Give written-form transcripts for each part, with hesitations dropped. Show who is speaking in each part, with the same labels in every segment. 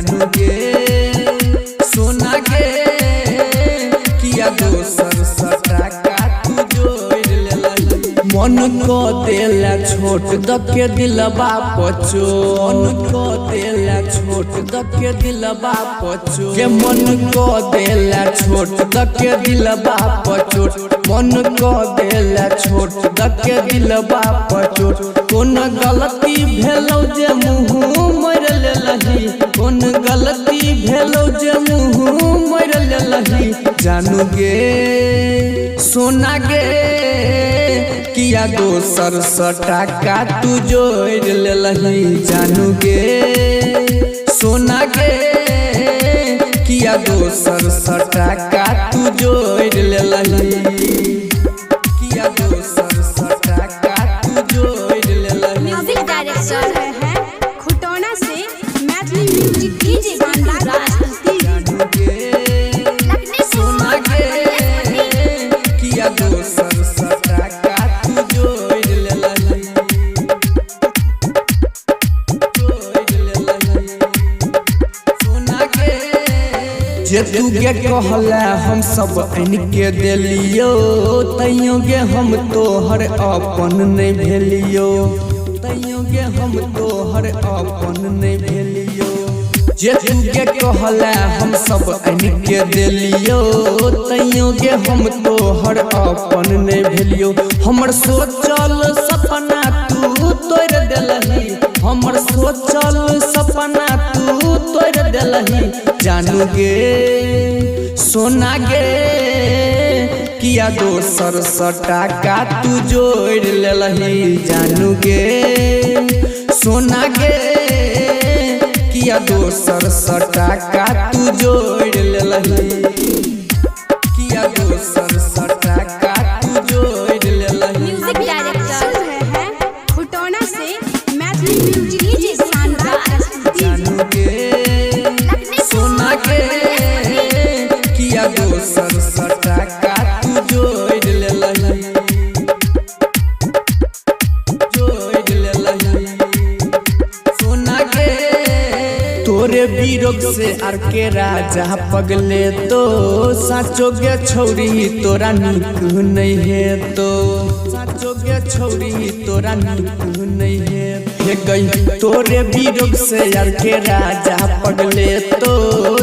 Speaker 1: जानू गे सोना गे किया दोसर सटा का तू जोड़ लेलही। मन को देला छोट दके दिलबा पचो मन को देला छोट दके दिलबा पचो के मन को देला छोट दके दिलबा पचो मन को देला छोट दके दिलबा पचो कोन गलती भेलौ जे मुँह मर लेलही कोन गलती भेलौ जे मुँह मर लेलही। जानू गे सोना गे किया दोसर सटा का तू जोड़ लेलही। जानू गे सोना गे किया दोसर सटा का तू जोड़ लेलही किया दोसर सटा का तू जोड़ लेलही।
Speaker 2: म्यूजिक डायरेक्टर है खुटौना से मैथिली म्यूजिक डीजे गाना
Speaker 1: जानू गे सोना गे किया दोसर सटा का तू जोड़ लेलही सोना गे जे तू गे कहला हम सब इनके देलियो तैयो गे हम तोहर अपन नहीं भेलियो तैयो गे हम तोहर अपन नहीं भेलियो। जे तू गे कहला हम सब इनके देलियो तैयो गे हम तोहर अपन नहीं भेलियो। हमर सोचल सपना तू तोड़ देलही हमर सोचल सपना तू तोड़ देलही। जानू गे सोना गे किया दोसर सटा का तू जोड़ लेलही। जानू गे सोना गे किया दोसर सटा का तू जोड़ लेलही किया दोसर सटा का तू जोड़ लेलही।
Speaker 2: म्यूजिक डायरेक्टर है खुटौना से मैथिली म्यूजिक डीजे गाना
Speaker 1: जानू गे सोना गे किया दोसर सटा का तू जोड़ लेलही जोड़ लेलही। सोना गे तोरे बीरोग से आर के राजा पगले तो साचो गे छौरी तोरा निक नहीं है तो साचो गे छौरी तोरा निक नहीं है गई तोरे बीरोग से यार के राजा पगले तो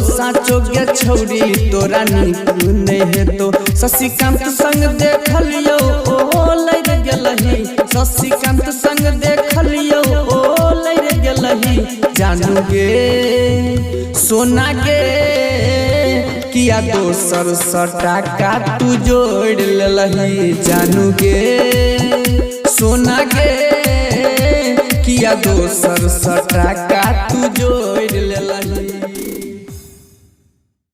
Speaker 1: साचो गे छौरी तोरा निक नहीं है तो। शशिकांत संग देखलियो ओ लड़ गेलही शशिकांत संग देखलियो ओ लड़ गेलही। जानू गे सोना गे किया दोसर सटा का तू जोड़ लेलही। जानू गे सोना गे किया दोसर सटा का तू जोड़ लेलही।